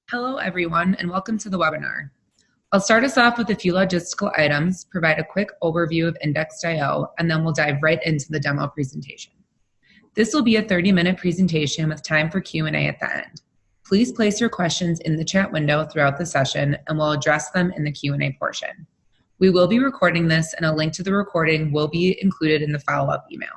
Hello, everyone, and welcome to the webinar. I'll start us off with a few logistical items, provide a quick overview of Index.io, and then we'll dive right into the demo presentation. This will be a 30-minute presentation with time for Q&A at the end. Please place your questions in the chat window throughout the session, and we'll address them in the Q&A portion. We will be recording this, and a link to the recording will be included in the follow-up email.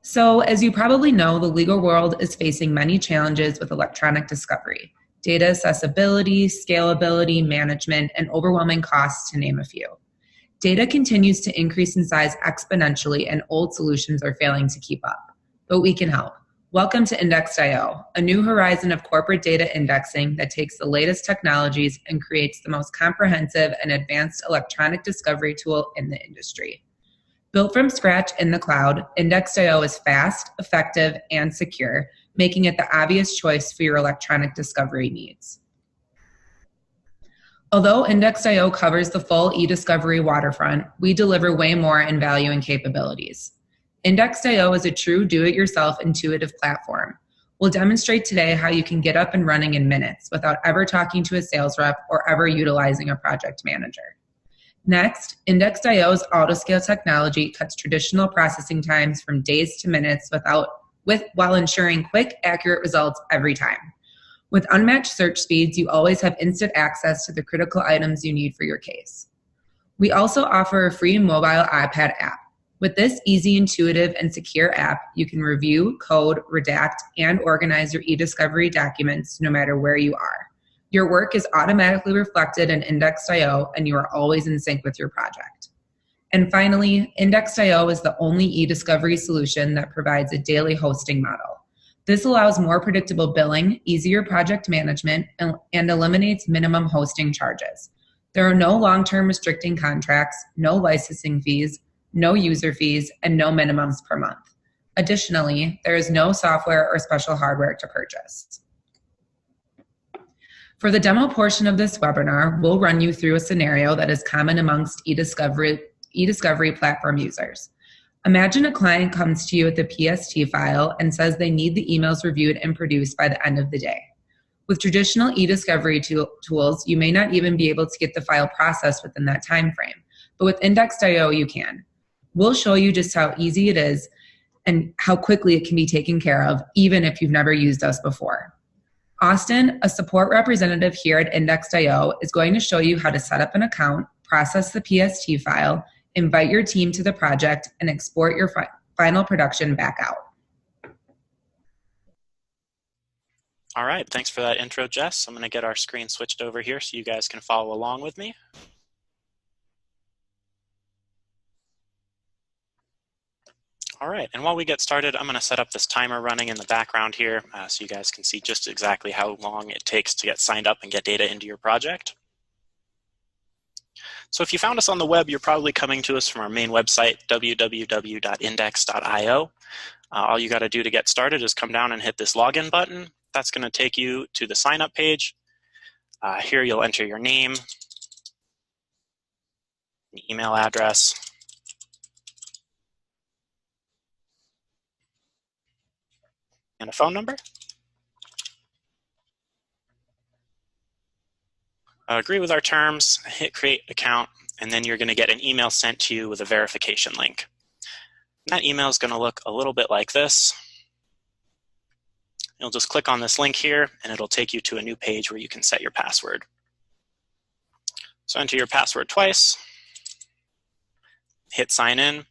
So, as you probably know, the legal world is facing many challenges with electronic discovery: data accessibility, scalability, management, and overwhelming costs, to name a few. Data continues to increase in size exponentially, and old solutions are failing to keep up. But we can help. Welcome to Index.io, a new horizon of corporate data indexing that takes the latest technologies and creates the most comprehensive and advanced electronic discovery tool in the industry. Built from scratch in the cloud, Index.io is fast, effective, and secure, making it the obvious choice for your electronic discovery needs. Although Index.io covers the full e-discovery waterfront, we deliver way more in value and capabilities. Index.io is a true do-it-yourself intuitive platform. We'll demonstrate today how you can get up and running in minutes without ever talking to a sales rep or ever utilizing a project manager. Next, Index.io's autoscale technology cuts traditional processing times from days to minutes while ensuring quick, accurate results every time. With unmatched search speeds, you always have instant access to the critical items you need for your case. We also offer a free mobile iPad app. With this easy, intuitive, and secure app, you can review, code, redact, and organize your e-discovery documents no matter where you are. Your work is automatically reflected in Index.io, and you are always in sync with your project. And finally, Index.io is the only e-discovery solution that provides a daily hosting model. This allows more predictable billing, easier project management, and eliminates minimum hosting charges. There are no long-term restricting contracts, no licensing fees, no user fees, and no minimums per month. Additionally, there is no software or special hardware to purchase. For the demo portion of this webinar, we'll run you through a scenario that is common amongst e-discovery platform users. Imagine a client comes to you with a PST file and says they need the emails reviewed and produced by the end of the day. With traditional e-discovery tools, you may not even be able to get the file processed within that time frame, but with Index.io, you can. We'll show you just how easy it is and how quickly it can be taken care of, even if you've never used us before. Austin, a support representative here at Index.io, is going to show you how to set up an account, process the PST file, invite your team to the project, and export your final production back out. All right, thanks for that intro, Jess. I'm going to get our screen switched over here so you guys can follow along with me. All right, and while we get started, I'm going to set up this timer running in the background here so you guys can see just exactly how long it takes to get signed up and get data into your project. So if you found us on the web, you're probably coming to us from our main website, www.index.io. All you got to do to get started is come down and hit this login button. That's going to take you to the sign up page. Here you'll enter your name, an email address, and a phone number. Agree with our terms, hit create account, and then you're going to get an email sent to you with a verification link. And that email is going to look a little bit like this. You'll just click on this link here, and it'll take you to a new page where you can set your password. So enter your password twice, hit sign in,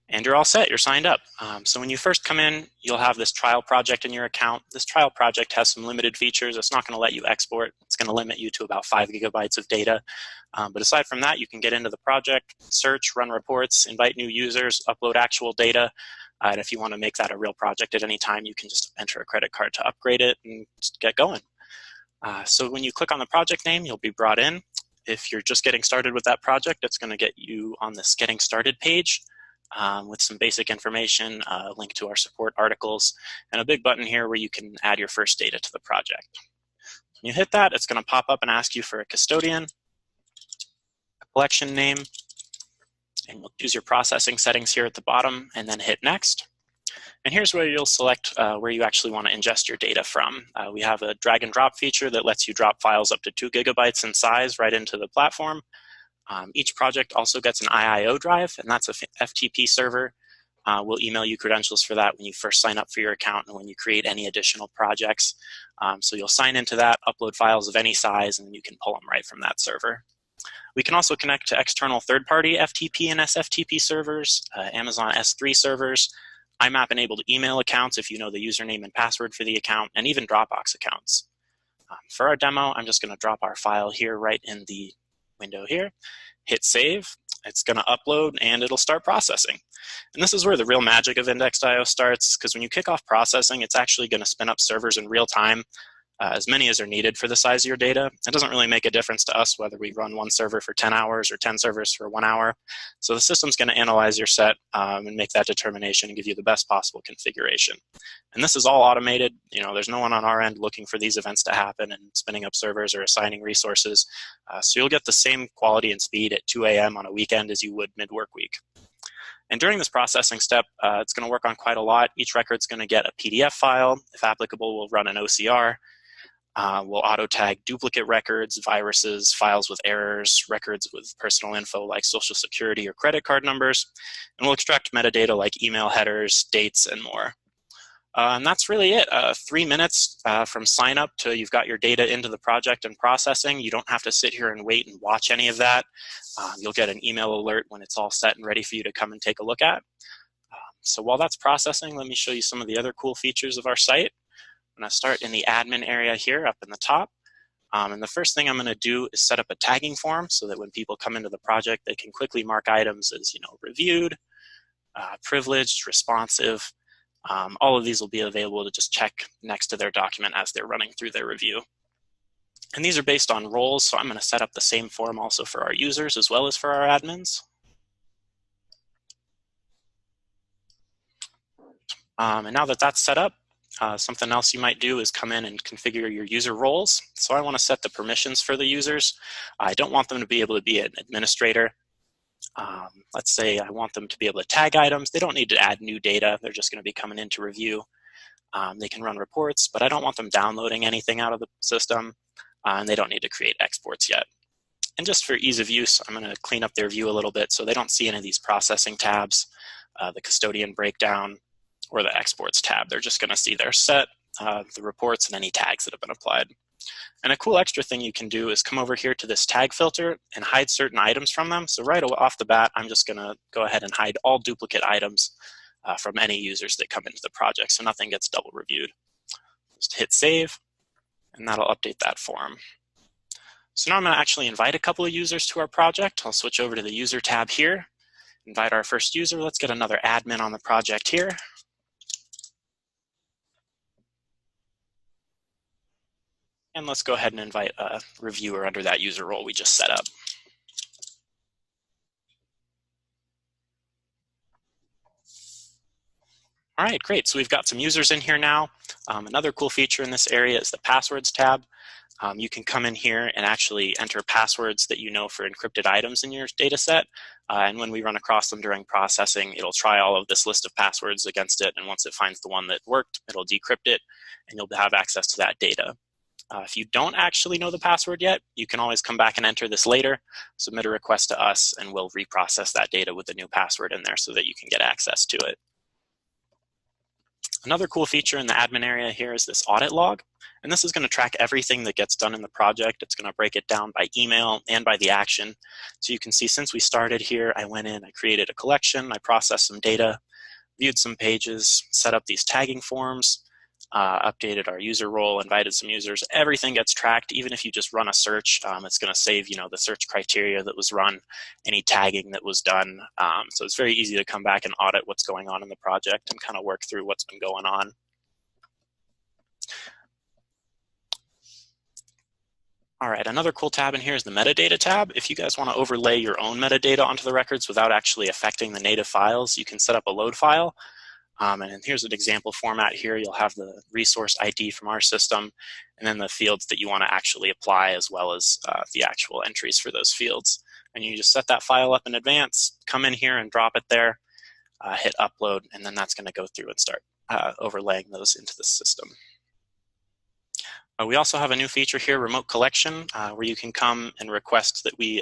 and you're all set, you're signed up. So when you first come in, you'll have this trial project in your account. This trial project has some limited features. It's not gonna let you export. It's gonna limit you to about 5 gigabytes of data. But aside from that, you can get into the project, search, run reports, invite new users, upload actual data. And if you wanna make that a real project at any time, you can just enter a credit card to upgrade it and just get going. So when you click on the project name, you'll be brought in. If you're just getting started with that project, it's gonna get you on this Getting Started page. With some basic information, a link to our support articles, and a big button here where you can add your first data to the project. When you hit that, it's going to pop up and ask you for a custodian, a collection name, and you'll choose your processing settings here at the bottom and then hit next. And here's where you'll select where you actually want to ingest your data from. We have a drag and drop feature that lets you drop files up to 2 gigabytes in size right into the platform. Each project also gets an IIO drive, and that's a FTP server. We'll email you credentials for that when you first sign up for your account and when you create any additional projects. So you'll sign into that, upload files of any size, and you can pull them right from that server. We can also connect to external third-party FTP and SFTP servers, Amazon S3 servers, IMAP-enabled email accounts if you know the username and password for the account, and even Dropbox accounts. For our demo, I'm just going to drop our file here right in the window here, hit save. It's going to upload and it'll start processing. And this is where the real magic of Index.io starts, because when you kick off processing, it's actually going to spin up servers in real time, as many as are needed for the size of your data. It doesn't really make a difference to us whether we run one server for 10 hours or 10 servers for 1 hour. So the system's going to analyze your set and make that determination and give you the best possible configuration. And this is all automated. You know, there's no one on our end looking for these events to happen and spinning up servers or assigning resources. So you'll get the same quality and speed at 2 a.m. on a weekend as you would mid-work week. And during this processing step, it's going to work on quite a lot. Each record's going to get a PDF file. If applicable, we'll run an OCR. We'll auto-tag duplicate records, viruses, files with errors, records with personal info like social security or credit card numbers, and we'll extract metadata like email headers, dates, and more. And that's really it. 3 minutes from sign up to you've got your data into the project and processing. You don't have to sit here and wait and watch any of that. You'll get an email alert when it's all set and ready for you to come and take a look at. So while that's processing, let me show you some of the other cool features of our site. I'm going to start in the admin area here up in the top. And the first thing I'm going to do is set up a tagging form so that when people come into the project, they can quickly mark items as, you know, reviewed, privileged, responsive. All of these will be available to just check next to their document as they're running through their review. And these are based on roles, so I'm going to set up the same form also for our users as well as for our admins. And now that that's set up, something else you might do is come in and configure your user roles. So I want to set the permissions for the users. I don't want them to be able to be an administrator. Let's say I want them to be able to tag items. They don't need to add new data. They're just going to be coming in to review. They can run reports, but I don't want them downloading anything out of the system. And they don't need to create exports yet. And just for ease of use, I'm going to clean up their view a little bit so they don't see any of these processing tabs, the custodian breakdown, or the exports tab. They're just going to see their set, the reports, and any tags that have been applied. And a cool extra thing you can do is come over here to this tag filter and hide certain items from them. So right off the bat, I'm just going to go ahead and hide all duplicate items from any users that come into the project, so nothing gets double reviewed. Just hit save, and that'll update that form. So now I'm going to actually invite a couple of users to our project. I'll switch over to the user tab here, invite our first user. Let's get another admin on the project here. And let's go ahead and invite a reviewer under that user role we just set up. All right, great. So we've got some users in here now. Another cool feature in this area is the passwords tab. You can come in here and actually enter passwords that you know for encrypted items in your data set. And when we run across them during processing, it'll try all of this list of passwords against it. And once it finds the one that worked, it'll decrypt it, and you'll have access to that data. If you don't actually know the password yet, you can always come back and enter this later, submit a request to us, and we'll reprocess that data with the new password in there so that you can get access to it. Another cool feature in the admin area here is this audit log, and this is going to track everything that gets done in the project. It's going to break it down by email and by the action. So you can see since we started here, I went in, I created a collection, I processed some data, viewed some pages, set up these tagging forms, updated our user role, invited some users. Everything gets tracked. Even if you just run a search, it's going to save, the search criteria that was run, any tagging that was done. So it's very easy to come back and audit what's going on in the project and kind of work through what's been going on. All right, another cool tab in here is the Metadata tab. If you guys want to overlay your own metadata onto the records without actually affecting the native files, you can set up a load file. And here's an example format here. You'll have the resource ID from our system, and then the fields that you want to actually apply, as well as the actual entries for those fields. And you just set that file up in advance, come in here and drop it there. hit upload, and then that's going to go through and start overlaying those into the system. We also have a new feature here, remote collection, where you can come and request that we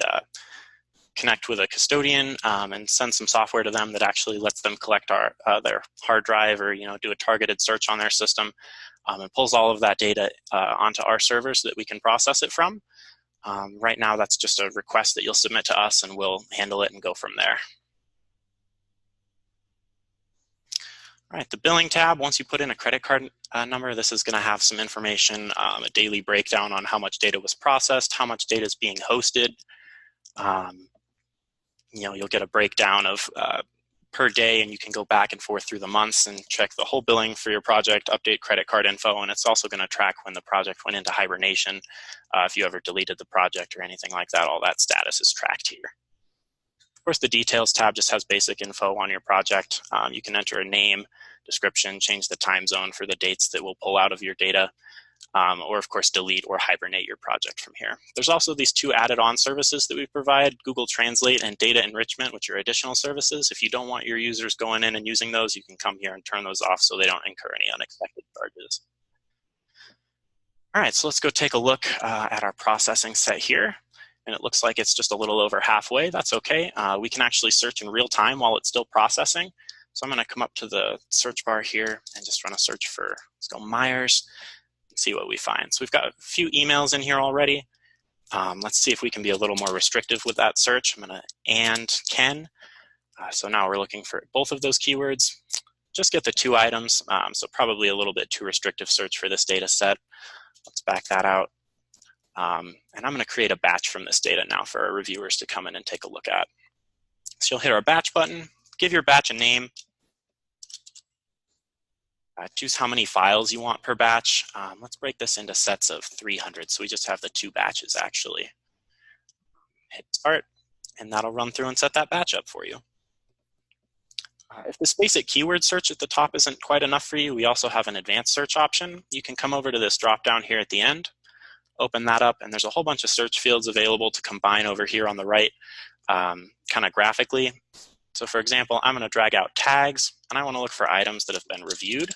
connect with a custodian and send some software to them that actually lets them collect their hard drive, or do a targeted search on their system, and pulls all of that data onto our server so that we can process it from. Right now, that's just a request that you'll submit to us, and we'll handle it and go from there. All right, the billing tab, once you put in a credit card number, this is going to have some information, a daily breakdown on how much data was processed, how much data is being hosted. You'll get a breakdown of per day, and you can go back and forth through the months and check the whole billing for your project, update credit card info, and it's also going to track when the project went into hibernation. If you ever deleted the project or anything like that, all that status is tracked here. Of course, the details tab just has basic info on your project. You can enter a name, description, change the time zone for the dates that will pull out of your data, or of course delete or hibernate your project from here. There's also these two added on services that we provide, Google Translate and Data Enrichment, which are additional services. If you don't want your users going in and using those, you can come here and turn those off so they don't incur any unexpected charges. All right, so let's go take a look at our processing set here. And it looks like it's just a little over halfway. That's okay. We can actually search in real time while it's still processing. So I'm going to come up to the search bar here and just run a search for, let's go Myers, and see what we find. So we've got a few emails in here already. Let's see if we can be a little more restrictive with that search. I'm going to and Ken. So now we're looking for both of those keywords. Just get the 2 items. So probably a little bit too restrictive search for this data set. Let's back that out. And I'm going to create a batch from this data now for our reviewers to come in and take a look at. So you'll hit our batch button, give your batch a name, choose how many files you want per batch. Let's break this into sets of 300, so we just have the 2 batches actually. Hit start, and that'll run through and set that batch up for you. If this basic keyword search at the top isn't quite enough for you, we also have an advanced search option. You can come over to this drop down here at the end, open that up, and there's a whole bunch of search fields available to combine over here on the right, kind of graphically. So for example, I'm going to drag out tags, and I want to look for items that have been reviewed.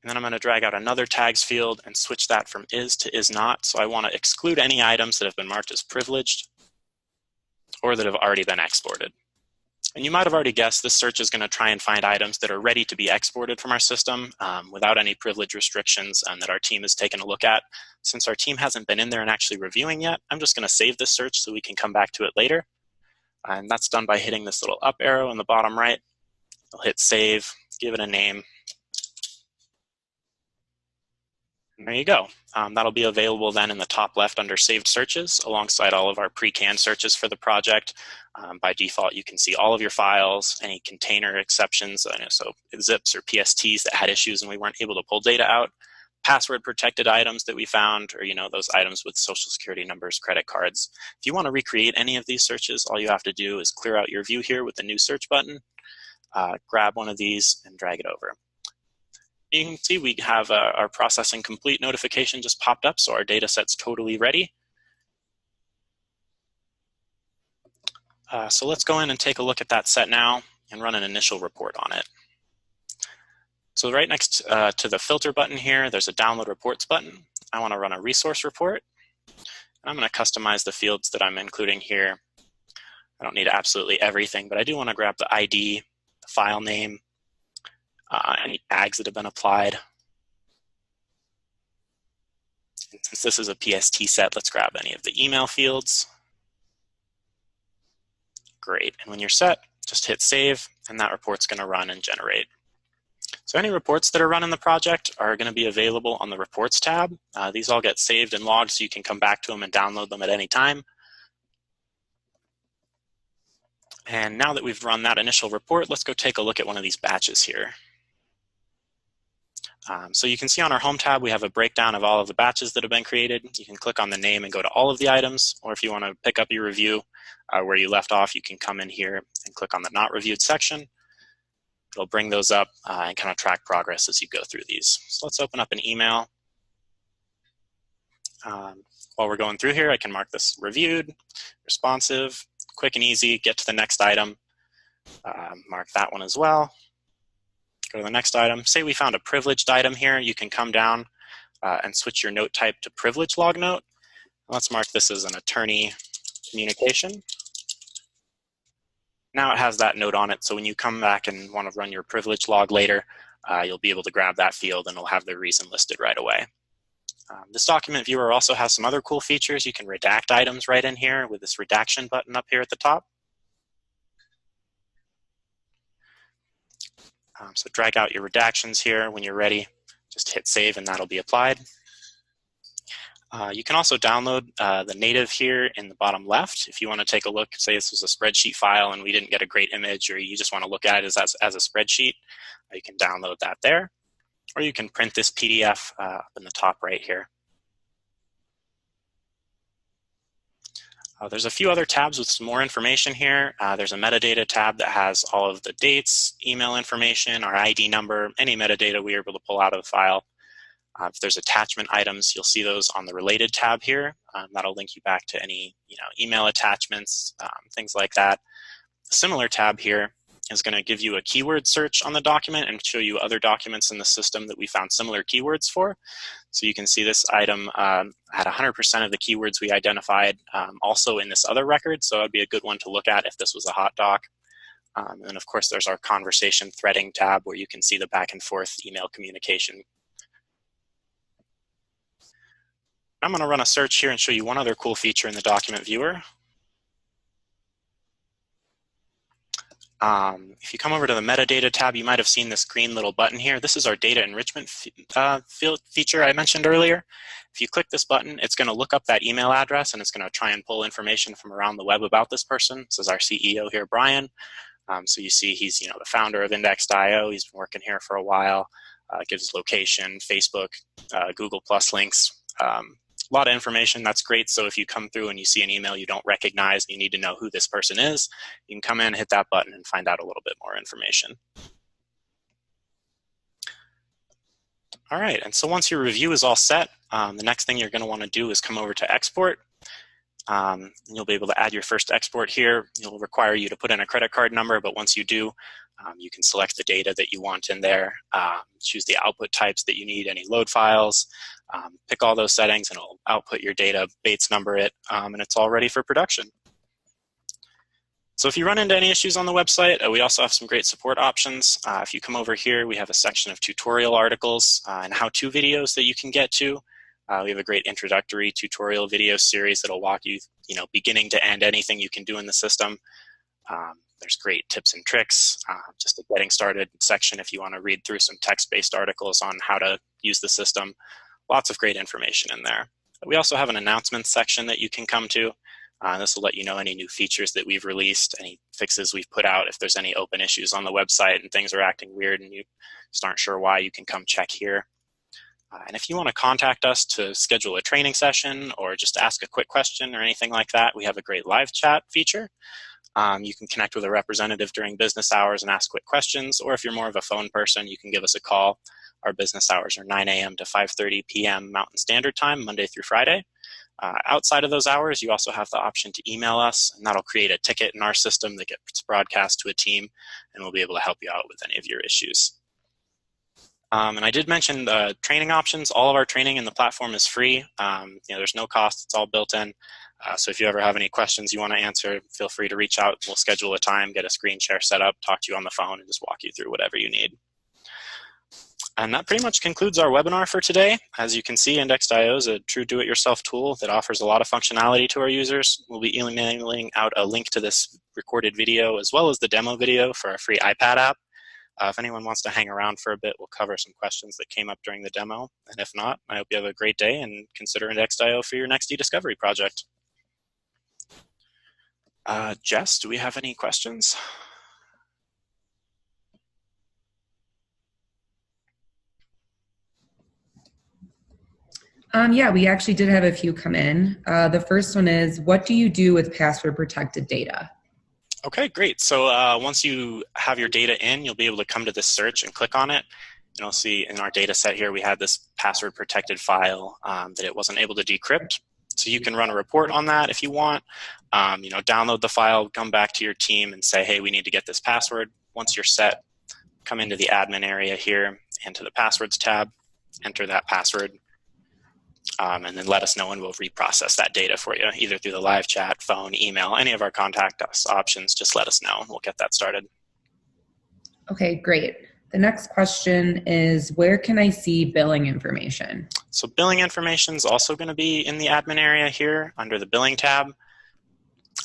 And then I'm going to drag out another tags field and switch that from is to is not. So I want to exclude any items that have been marked as privileged or that have already been exported. And you might have already guessed this search is going to try and find items that are ready to be exported from our system without any privilege restrictions that our team has taken a look at. Since our team hasn't been in there and actually reviewing yet, I'm just going to save this search so we can come back to it later. And that's done by hitting this little up arrow in the bottom right. I'll hit save, give it a name. And there you go. That'll be available then in the top left under saved searches alongside all of our pre-canned searches for the project. By default, you can see all of your files, any container exceptions, so zips or PSTs that had issues and we weren't able to pull data out, password protected items that we found, or those items with social security numbers, credit cards. If you want to recreate any of these searches, all you have to do is clear out your view here with the new search button, grab one of these and drag it over. You can see we have our processing complete notification just popped up, so our data set's totally ready. So let's go in and take a look at that set now and run an initial report on it. So right next to the filter button here, there's a download reports button. I want to run a resource report. And I'm going to customize the fields that I'm including here. I don't need absolutely everything, but I do want to grab the ID, the file name, any tags that have been applied. And since this is a PST set, let's grab any of the email fields. Great, and when you're set, just hit save, and that report's going to run and generate. So any reports that are run in the project are going to be available on the Reports tab. These all get saved and logged so you can come back to them and download them at any time. And now that we've run that initial report, let's go take a look at one of these batches here. So you can see on our Home tab, we have a breakdown of all of the batches that have been created. You can click on the name and go to all of the items, or if you want to pick up your review where you left off, you can come in here and click on the Not Reviewed section. It'll bring those up and kind of track progress as you go through these. So let's open up an email. While we're going through here, I can mark this reviewed, responsive, quick and easy, get to the next item. Mark that one as well. Go to the next item. Say we found a privileged item here. You can come down and switch your note type to privilege log note. Let's mark this as an attorney communication. Now it has that note on it, so when you come back and want to run your privilege log later, you'll be able to grab that field and it'll have the reason listed right away. This document viewer also has some other cool features. You can redact items right in here with this redaction button up here at the top. So drag out your redactions here. When you're ready, just hit save and that'll be applied. You can also download the native here in the bottom left. If you want to take a look, say this was a spreadsheet file and we didn't get a great image, or you just want to look at it as a spreadsheet, you can download that there. Or you can print this PDF up in the top right here. There's a few other tabs with some more information here. There's a metadata tab that has all of the dates, email information, our ID number, any metadata we are able to pull out of the file. If there's attachment items, you'll see those on the related tab here. That'll link you back to any email attachments, things like that. A similar tab here is going to give you a keyword search on the document and show you other documents in the system that we found similar keywords for. So you can see this item had 100% of the keywords we identified also in this other record, so it'd be a good one to look at if this was a hot doc. And of course, there's our conversation threading tab where you can see the back and forth email communication. I'm going to run a search here and show you one other cool feature in the document viewer. If you come over to the metadata tab, you might have seen this green little button here. This is our data enrichment field feature I mentioned earlier. If you click this button, it's going to look up that email address and it's going to try and pull information from around the web about this person. This is our CEO here, Brian. So you see he's the founder of Index.io. He's been working here for a while. Gives location, Facebook, Google Plus links. A lot of information. That's great. So if you come through and you see an email you don't recognize and you need to know who this person is, you can come in, hit that button, and find out a little bit more information. All right, and so once your review is all set, the next thing you're going to want to do is come over to export. You'll be able to add your first export here. It'll require you to put in a credit card number, but once you do, you can select the data that you want in there, choose the output types that you need, any load files, pick all those settings, and it'll output your data, Bates number it, and it's all ready for production. So if you run into any issues on the website, we also have some great support options. If you come over here, we have a section of tutorial articles and how-to videos that you can get to. We have a great introductory tutorial video series that'll walk you, beginning to end, anything you can do in the system. There's great tips and tricks, just a getting started section if you want to read through some text-based articles on how to use the system. Lots of great information in there. We also have an announcements section that you can come to. This will let you know any new features that we've released, any fixes we've put out, if there's any open issues on the website and things are acting weird and you just aren't sure why, you can come check here. And if you want to contact us to schedule a training session or just ask a quick question or anything like that, we have a great live chat feature. You can connect with a representative during business hours and ask quick questions, or if you're more of a phone person, you can give us a call. Our business hours are 9 a.m. to 5:30 p.m. Mountain Standard Time, Monday through Friday. Outside of those hours, you also have the option to email us, and that'll create a ticket in our system that gets broadcast to a team, and we'll be able to help you out with any of your issues. And I did mention the training options. All of our training in the platform is free. There's no cost. It's all built in. So if you ever have any questions you want to answer, feel free to reach out. We'll schedule a time, get a screen share set up, talk to you on the phone, and just walk you through whatever you need. And that pretty much concludes our webinar for today. As you can see, Index.io is a true do-it-yourself tool that offers a lot of functionality to our users. We'll be emailing out a link to this recorded video as well as the demo video for our free iPad app. If anyone wants to hang around for a bit, we'll cover some questions that came up during the demo. And if not, I hope you have a great day and consider Index.io for your next e-discovery project. Jess, do we have any questions? Yeah, we actually did have a few come in. The first one is, what do you do with password protected data? Okay, great. So once you have your data in, you'll be able to come to this search and click on it. And you'll see in our data set here, we had this password protected file that it wasn't able to decrypt. So you can run a report on that if you want. Download the file, come back to your team and say, hey, we need to get this password. Once you're set, come into the admin area here and to the passwords tab, enter that password, and then let us know and we'll reprocess that data for you, either through the live chat, phone, email, any of our contact us options. Just let us know and we'll get that started. Okay, great. The next question is, where can I see billing information? So billing information is also going to be in the admin area here under the billing tab.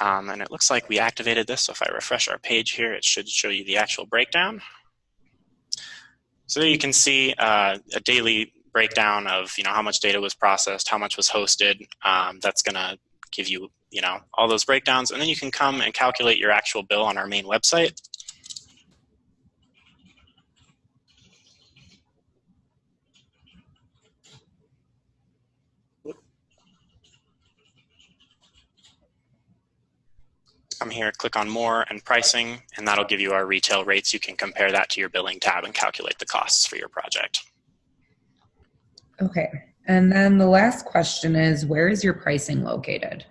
And it looks like we activated this. So if I refresh our page here, it should show you the actual breakdown. So there you can see a daily breakdown of how much data was processed, how much was hosted. That's going to give you all those breakdowns, and then you can come and calculate your actual bill on our main website. Come here, click on more and pricing, and that'll give you our retail rates. You can compare that to your billing tab and calculate the costs for your project. Okay, and then the last question is, where is your pricing located?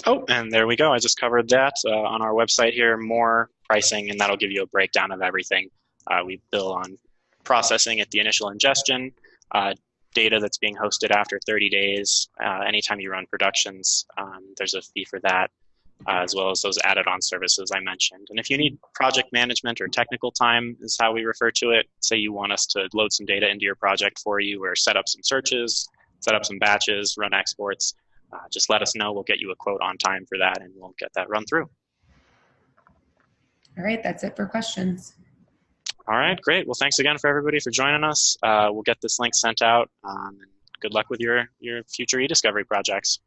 Oh, and there we go. I just covered that on our website here, more pricing, and that'll give you a breakdown of everything. We bill on processing at the initial ingestion, data that's being hosted after 30 days. Anytime you run productions, there's a fee for that, as well as those added on services I mentioned. And if you need project management or technical time is how we refer to it, say you want us to load some data into your project for you or set up some searches, set up some batches, run exports, just let us know. We'll get you a quote on time for that and we'll get that run through. All right, that's it for questions. All right, great. Well, thanks again for everybody for joining us. We'll get this link sent out. And good luck with your future e-discovery projects.